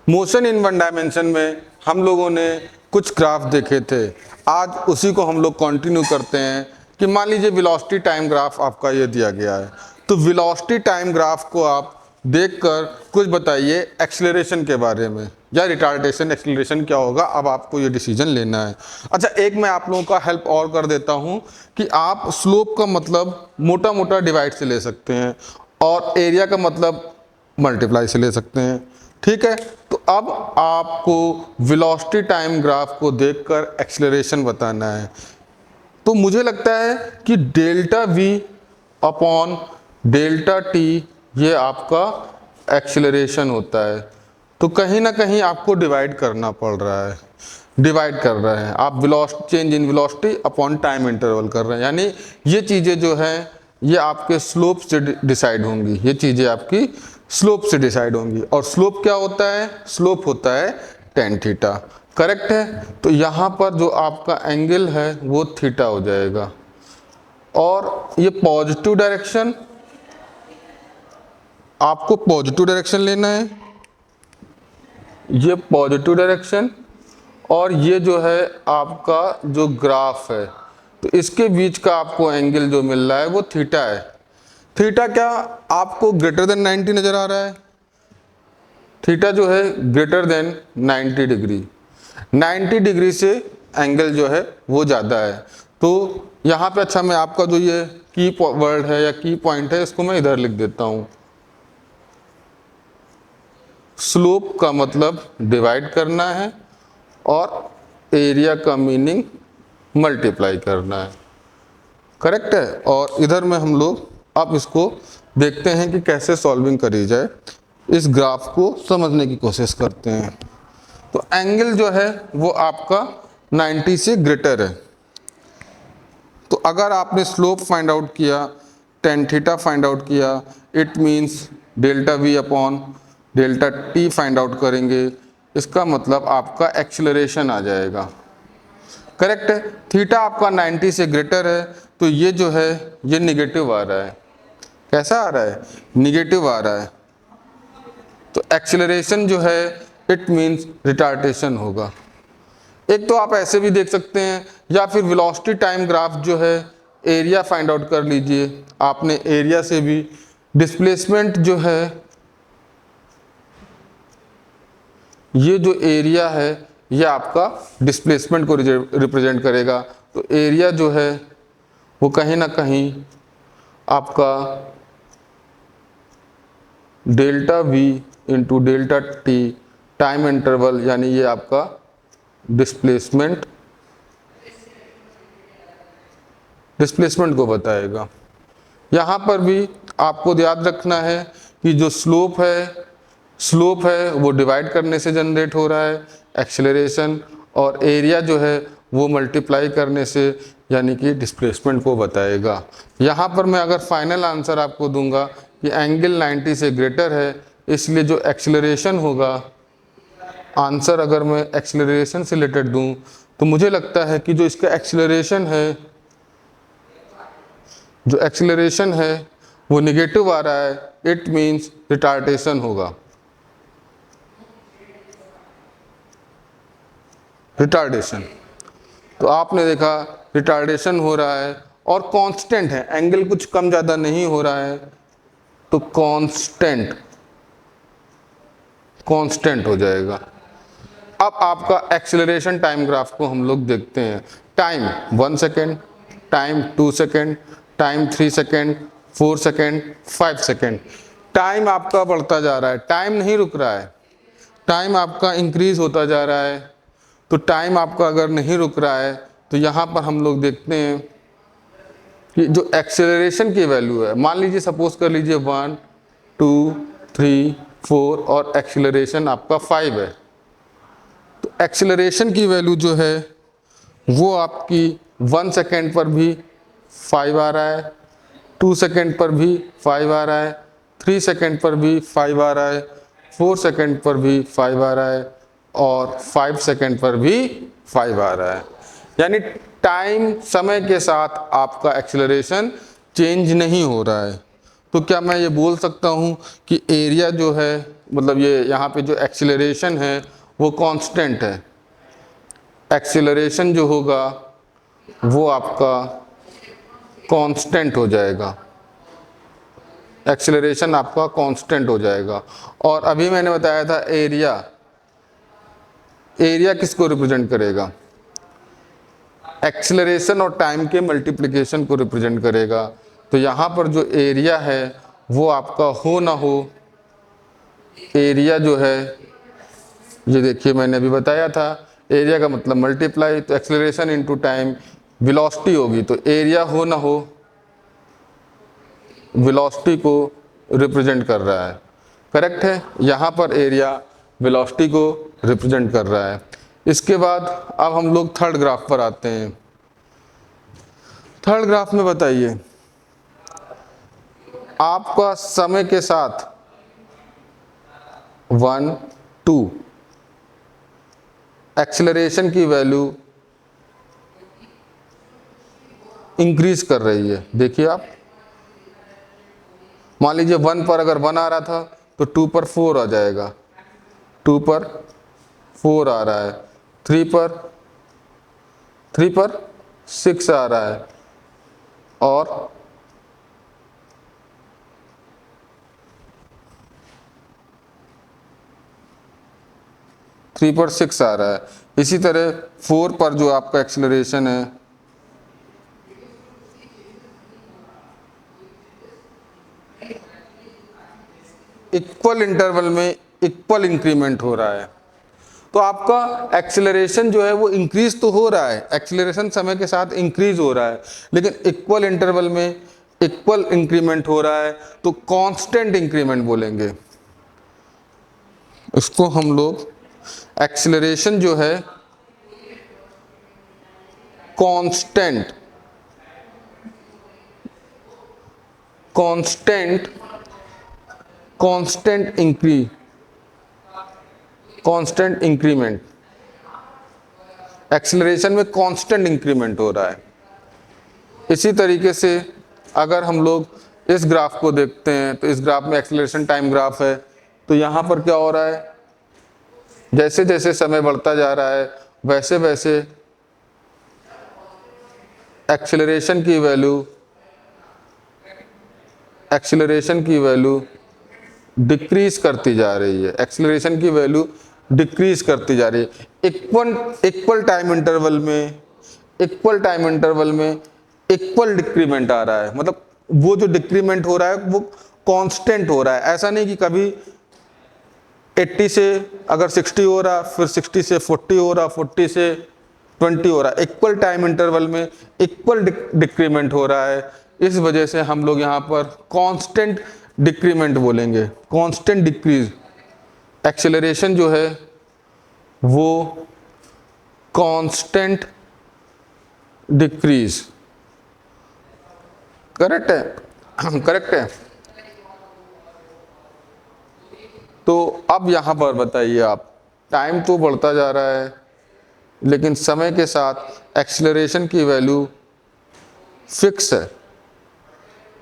Motion in one dimension में हम लोगों ने कुछ ग्राफ देखे थे, आज उसी को हम लोग कंटिन्यू करते हैं कि मान लीजिए वेलोसिटी टाइम ग्राफ आपका ये दिया गया है, तो वेलोसिटी टाइम ग्राफ को आप देखकर कुछ बताइए एक्सेलरेशन के बारे में या रिटार्डेशन एक्सेलरेशन क्या होगा। अब आपको ये डिसीजन लेना है। अच्छा, एक मैं आप लोगों का हेल्प और कर देता हूँ कि आप स्लोप का मतलब मोटा मोटा डिवाइड से ले सकते हैं और एरिया का मतलब मल्टीप्लाई से ले सकते हैं, ठीक है। तो अब आपको वेलोसिटी टाइम ग्राफ को देखकर एक्सेलरेशन बताना है। तो मुझे लगता है कि delta we upon delta T ये आपका एक्सेलरेशन होता है। तो कहीं ना कहीं आपको डिवाइड करना पड़ रहा है, डिवाइड कर रहे हैं आप velocity change in velocity upon time interval कर रहे हैं, यानी ये चीज़ें जो हैं ये आपके स्लोप से डिसाइड होंगी, ये चीज़ें आपकी स्लोप से डिसाइड होंगी। और स्लोप क्या होता है? स्लोप होता है tan थीटा, करेक्ट है। तो यहाँ पर जो आपका एंगल है वो थीटा हो जाएगा। और ये पॉजिटिव डायरेक्शन, आपको पॉजिटिव डायरेक्शन लेना है, ये पॉजिटिव डायरेक्शन। और ये जो है आपका जो ग्राफ है, तो इसके बीच का आपको एंगल जो मिल रहा है वो थीटा है। थीटा क्या आपको ग्रेटर देन 90 नज़र आ रहा है? थीटा जो है ग्रेटर देन 90 डिग्री, 90 डिग्री से एंगल जो है वो ज़्यादा है। तो यहाँ पे अच्छा मैं आपका जो ये की वर्ड है या की पॉइंट है इसको मैं इधर लिख देता हूँ। स्लोप का मतलब डिवाइड करना है और एरिया का मीनिंग मल्टीप्लाई करना है, करेक्ट है। और इधर में हम लोग अब इसको देखते हैं कि कैसे सॉल्विंग करी जाए, इस ग्राफ को समझने की कोशिश करते हैं। तो एंगल जो है वो आपका 90 से ग्रेटर है। तो अगर आपने स्लोप फाइंड आउट किया, tan थीटा फाइंड आउट किया, it means delta we upon delta T find out करेंगे, इसका मतलब आपका एक्सेलरेशन आ जाएगा, करेक्ट है। थीटा आपका 90 से ग्रेटर है, तो ये जो है ये निगेटिव आ रहा है। कैसा आ रहा है? निगेटिव आ रहा है। तो एक्सेलरेशन जो है इट मीन्स रिटार्डेशन होगा। एक तो आप ऐसे भी देख सकते हैं, या फिर वेलोसिटी टाइम ग्राफ जो है एरिया फाइंड आउट कर लीजिए। आपने एरिया से भी डिस्प्लेसमेंट जो है, ये जो एरिया है ये आपका डिस्प्लेसमेंट को रिप्रेजेंट करेगा। तो एरिया जो है वो कहीं ना कहीं आपका delta we into delta T time interval, यानी ये आपका डिस्प्लेसमेंट को बताएगा। यहाँ पर भी आपको याद रखना है कि जो स्लोप है वो डिवाइड करने से जनरेट हो रहा है एक्सेलरेशन, और एरिया जो है वो मल्टीप्लाई करने से यानी कि डिस्प्लेसमेंट को बताएगा। यहाँ पर मैं अगर फाइनल आंसर आपको दूंगा कि एंगल 90 से ग्रेटर है, इसलिए जो एक्सेलरेशन होगा, आंसर अगर मैं एक्सेलरेशन से रिलेटेड दूं तो मुझे लगता है कि जो इसका एक्सेलरेशन है वो निगेटिव आ रहा है, इट मीन्स रिटार्डेशन होगा, रिटार्डेशन। तो आपने देखा रिटार्डेशन हो रहा है और कांस्टेंट है, एंगल कुछ कम ज़्यादा नहीं हो रहा है, तो कांस्टेंट हो जाएगा। अब आपका एक्सेलरेशन टाइम ग्राफ को हम लोग देखते हैं। Time 1 second, time 2 second, time 3 second, 4 second, 5 second. Time आपका बढ़ता जा रहा है, टाइम नहीं रुक रहा है, टाइम आपका इंक्रीज होता जा रहा है। तो टाइम आपका अगर नहीं रुक रहा है तो यहाँ पर हम लोग देखते हैं कि जो एक्सेलरेशन की वैल्यू है, मान लीजिए सपोज कर लीजिए 1 2 3 4 और एक्सेलरेशन आपका 5 है। तो एक्सेलरेशन की वैल्यू जो है वो आपकी 1 सेकेंड पर भी 5 आ रहा है, 2 सेकेंड पर भी 5 आ रहा है, 3 सेकेंड पर भी 5 आ रहा है, 4 सेकेंड पर भी 5 आ रहा है और 5 सेकेंड पर भी 5 आ रहा है। यानी टाइम समय के साथ आपका एक्सेलरेशन चेंज नहीं हो रहा है। तो क्या मैं ये बोल सकता हूँ कि एरिया जो है, मतलब ये यहाँ पे जो एक्सीलरेशन है वो कांस्टेंट है। एक्सीलरेशन जो होगा वो आपका कांस्टेंट हो जाएगा, एक्सीलरेशन आपका कांस्टेंट हो जाएगा। और अभी मैंने बताया था एरिया, एरिया किसको रिप्रेजेंट करेगा? एक्सीलरेशन और टाइम के मल्टीप्लिकेशन को रिप्रेजेंट करेगा। तो यहाँ पर जो एरिया है वो आपका हो ना हो, एरिया जो है, ये देखिए मैंने अभी बताया था, एरिया का मतलब मल्टीप्लाई, तो एक्सीलरेशन इनटू टाइम वेलोसिटी होगी, तो एरिया हो ना हो वेलोसिटी को रिप्रेजेंट कर रहा है। करेक्ट है, यहाँ पर एरिया वेलोसिटी को रिप्रेजेंट कर रहा है। इसके बाद अब हम लोग थर्ड ग्राफ पर आते हैं। थर्ड ग्राफ में बताइए, आपका समय के साथ 1 2 एक्सीलरेशन की वैल्यू इंक्रीज कर रही है। देखिए आप, मान लीजिए 1 पर अगर 1 आ रहा था तो 2 पर 4 आ जाएगा, 2 पर 4 आ रहा है, 3 पर 6 आ रहा है, और थ्री पर 6 आ रहा है। इसी तरह 4 पर जो आपका एक्सीलरेशन है इक्वल इंटरवल में इक्वल इंक्रीमेंट हो रहा है। तो आपका एक्सीलरेशन जो है वो इंक्रीज तो हो रहा है, एक्सीलरेशन समय के साथ इंक्रीज हो रहा है, लेकिन इक्वल इंटरवल में इक्वल इंक्रीमेंट हो रहा है, तो कांस्टेंट इंक्रीमेंट बोलेंगे इसको हम लोग। एक्सीलरेशन जो है constant constant constant increment, acceleration में कांस्टेंट इंक्रीमेंट हो रहा है। इसी तरीके से अगर हम लोग इस ग्राफ को देखते हैं, तो इस ग्राफ में एक्सीलरेशन टाइम ग्राफ है, तो यहाँ पर क्या हो रहा है, जैसे जैसे समय बढ़ता जा रहा है वैसे वैसे एक्सीलरेशन की वैल्यू डिक्रीज करती जा रही है, एक्सीलरेशन की वैल्यू डिक्रीज करती जा रही है। इक्वल टाइम इंटरवल में इक्वल डिक्रीमेंट आ रहा है, मतलब वो जो डिक्रीमेंट हो रहा है वो कांस्टेंट हो रहा है। ऐसा नहीं कि कभी 80 से अगर 60 हो रहा, फिर 60 से 40 हो रहा, 40 से 20 हो रहा, इक्वल टाइम इंटरवल में इक्वल डिक्रीमेंट हो रहा है। इस वजह से हम लोग यहाँ पर कांस्टेंट डिक्रीमेंट बोलेंगे, कांस्टेंट डिक्रीज। एक्सेलरेशन जो है वो कांस्टेंट डिक्रीज। करेक्ट है, करेक्ट है। तो अब यहाँ पर बताइए आप, टाइम तो बढ़ता जा रहा है लेकिन समय के साथ एक्सेलरेशन की वैल्यू फिक्स है,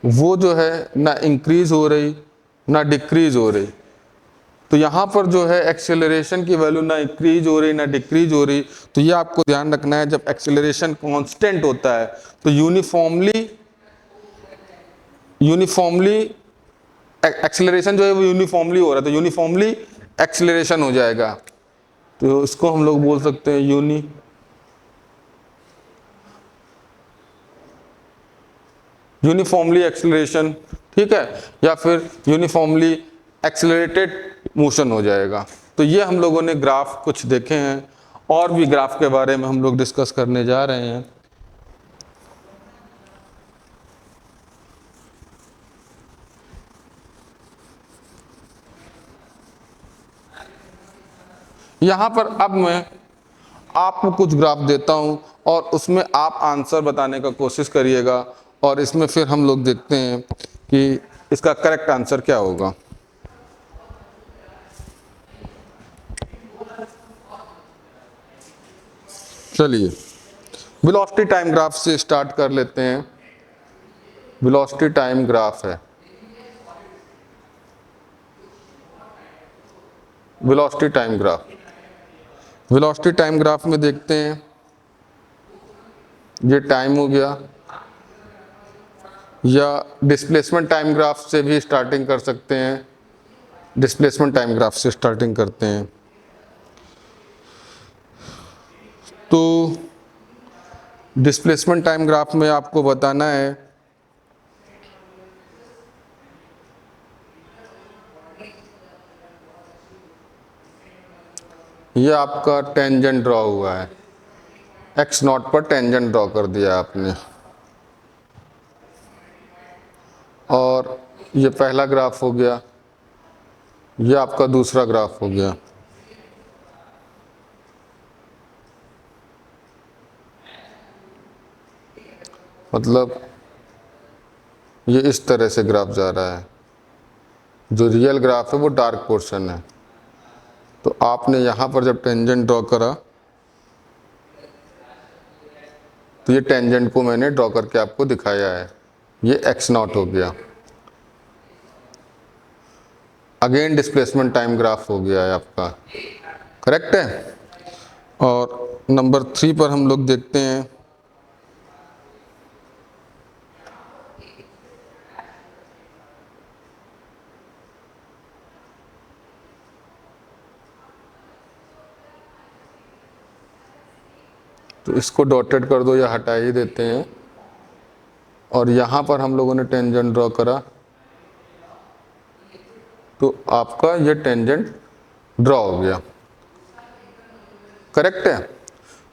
वो जो है ना इंक्रीज हो रही ना डिक्रीज हो रही। तो यहाँ पर जो है एक्सेलरेशन की वैल्यू ना इंक्रीज हो रही ना डिक्रीज हो रही। तो ये आपको ध्यान रखना है, जब एक्सेलरेशन कांस्टेंट होता है तो यूनिफॉर्मली एक्सेलरेशन जो है वो यूनिफॉर्मली हो रहा है, तो यूनिफॉर्मली एक्सेलरेशन हो जाएगा। तो इसको हम लोग बोल सकते हैं यूनिफॉर्मली एक्सेलरेशन, ठीक है, या फिर यूनिफॉर्मली एक्सेलरेटेड मोशन हो जाएगा। तो ये हम लोगों ने ग्राफ कुछ देखे हैं, और भी ग्राफ के बारे में हम लोग डिस्कस करने जा रहे हैं। यहाँ पर अब मैं आपको कुछ ग्राफ देता हूं और उसमें आप आंसर बताने का कोशिश करिएगा, और इसमें फिर हम लोग देखते हैं कि इसका करेक्ट आंसर क्या होगा। चलिए वेलोसिटी टाइम ग्राफ से स्टार्ट कर लेते हैं। वेलोसिटी टाइम ग्राफ है, velocity time graph. Velocity time graph में देखते हैं, ये टाइम हो गया, या डिस्प्लेसमेंट टाइम ग्राफ से भी स्टार्टिंग कर सकते हैं। डिस्प्लेसमेंट टाइम ग्राफ से स्टार्टिंग करते हैं। तो डिस्प्लेसमेंट टाइम ग्राफ में आपको बताना है ये आपका टेंजेंट ड्रॉ हुआ है, एक्स नॉट पर टेंजेंट ड्रॉ कर दिया आपने, और ये पहला ग्राफ हो गया, ये आपका दूसरा ग्राफ हो गया। मतलब ये इस तरह से ग्राफ जा रहा है, जो रियल ग्राफ है वो डार्क पोर्शन है। तो आपने यहाँ पर जब टेंजेंट ड्रॉ करा तो ये टेंजेंट को मैंने ड्रॉ करके आपको दिखाया है, ये एक्स नॉट हो गया। अगेन डिस्प्लेसमेंट टाइम ग्राफ हो गया है आपका, करेक्ट है। और नंबर 3 पर हम लोग देखते हैं तो इसको डॉटेड कर दो या हटा ही देते हैं। और यहाँ पर हम लोगों ने टेंजेंट ड्रॉ करा तो आपका ये टेंजेंट ड्रॉ हो गया, करेक्ट है।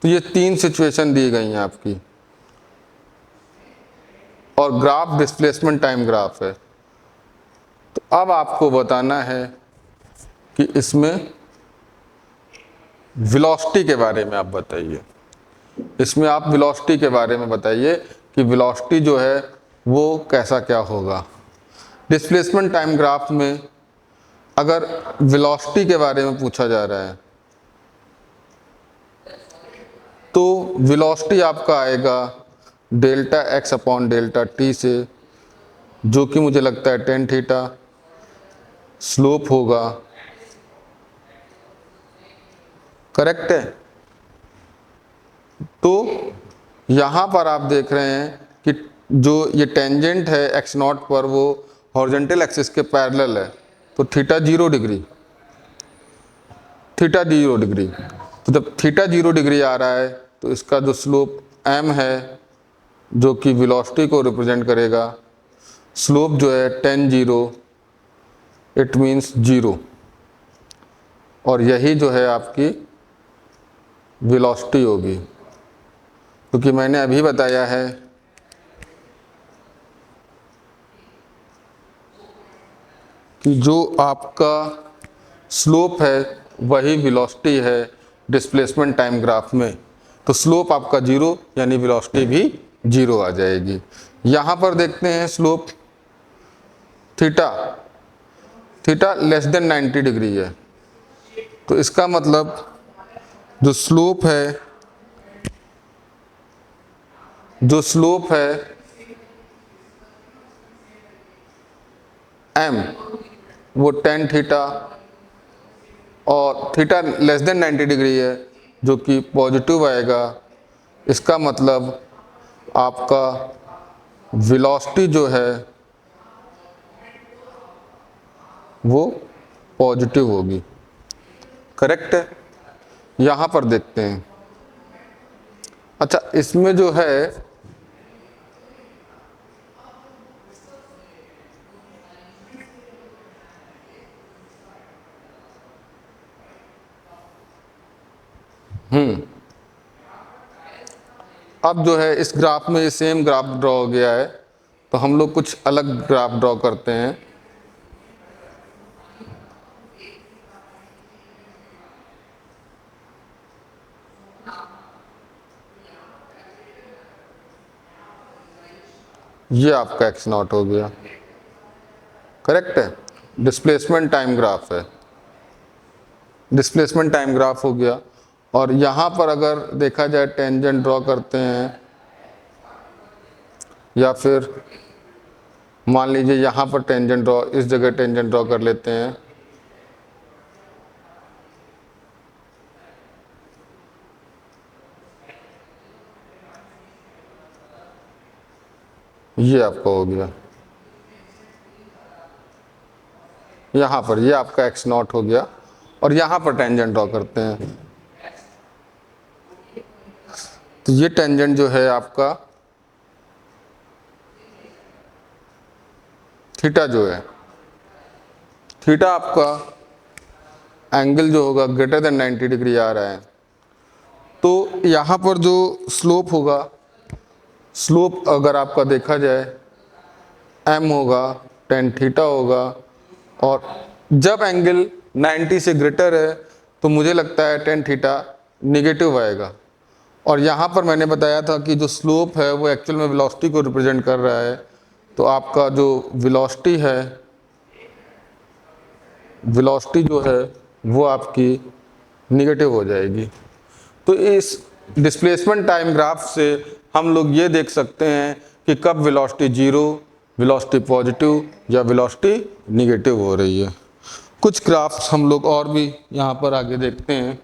तो ये 3 सिचुएशन दी गई हैं आपकी, और ग्राफ डिस्प्लेसमेंट टाइम ग्राफ है। तो अब आपको बताना है कि इसमें वेलोसिटी के बारे में आप बताइए। इसमें आप वेलोसिटी के बारे में बताइए कि वेलोसिटी जो है वो कैसा क्या होगा। डिस्प्लेसमेंट टाइम ग्राफ में अगर वेलोसिटी के बारे में पूछा जा रहा है तो वेलोसिटी आपका आएगा delta x upon delta T से, जो कि मुझे लगता है टेन थीटा। स्लोप होगा, करेक्ट है। तो यहाँ पर आप देख रहे हैं कि जो ये टेंजेंट है एक्स नॉट पर वो हॉरिजॉन्टल एक्सिस के पैरेलल है, तो थीटा 0 डिग्री, थीटा 0 डिग्री। तो जब थीटा 0 डिग्री आ रहा है तो इसका जो स्लोप m है जो कि वेलोसिटी को रिप्रेजेंट करेगा, स्लोप जो है टेन 0, इट मीन्स 0, और यही जो है आपकी वेलोसिटी होगी। क्योंकि मैंने अभी बताया है कि जो आपका स्लोप है वही वेलोसिटी है डिस्प्लेसमेंट टाइम ग्राफ में। तो स्लोप आपका 0 यानी वेलोसिटी भी 0 आ जाएगी। यहाँ पर देखते हैं slope theta, theta less than 90 degree है। तो इसका मतलब जो स्लोप है, जो स्लोप है m वो टेन थीटा, और थीटा लेस देन 90 डिग्री है जो कि पॉजिटिव आएगा। इसका मतलब आपका वेलोसिटी जो है वो पॉजिटिव होगी, करेक्ट है। यहाँ पर देखते हैं, अच्छा इसमें जो है अब जो है इस ग्राफ में ये सेम ग्राफ ड्रॉ हो गया है, तो हम लोग कुछ अलग ग्राफ ड्रॉ करते हैं। ये आपका एक्स नॉट हो गया, करेक्ट है। डिस्प्लेसमेंट टाइम ग्राफ है, डिस्प्लेसमेंट टाइम ग्राफ हो गया। और यहाँ पर अगर देखा जाए टेंजेंट ड्रॉ करते हैं, या फिर मान लीजिए यहाँ पर टेंजेंट ड्रॉ, इस जगह टेंजेंट ड्रॉ कर लेते हैं। ये आपका हो गया, यहाँ पर ये आपका एक्स नॉट हो गया, और यहाँ पर टेंजेंट ड्रॉ करते हैं। तो ये टेंजेंट जो है आपका थीटा जो है, थीटा आपका एंगल जो होगा ग्रेटर देन 90 डिग्री आ रहा है। तो यहाँ पर जो स्लोप होगा, स्लोप अगर आपका देखा जाए m होगा, tan थीटा होगा, और जब एंगल 90 से ग्रेटर है तो मुझे लगता है tan थीटा निगेटिव आएगा। और यहाँ पर मैंने बताया था कि जो स्लोप है वो एक्चुअल में वेलोसिटी को रिप्रेजेंट कर रहा है, तो आपका जो वेलोसिटी है, वेलोसिटी जो है वो आपकी निगेटिव हो जाएगी। तो इस डिस्प्लेसमेंट टाइम ग्राफ से हम लोग ये देख सकते हैं कि कब वेलोसिटी जीरो, वेलोसिटी पॉजिटिव या वेलोसिटी निगेटिव हो रही है। कुछ ग्राफ्स हम लोग और भी यहाँ पर आगे देखते हैं।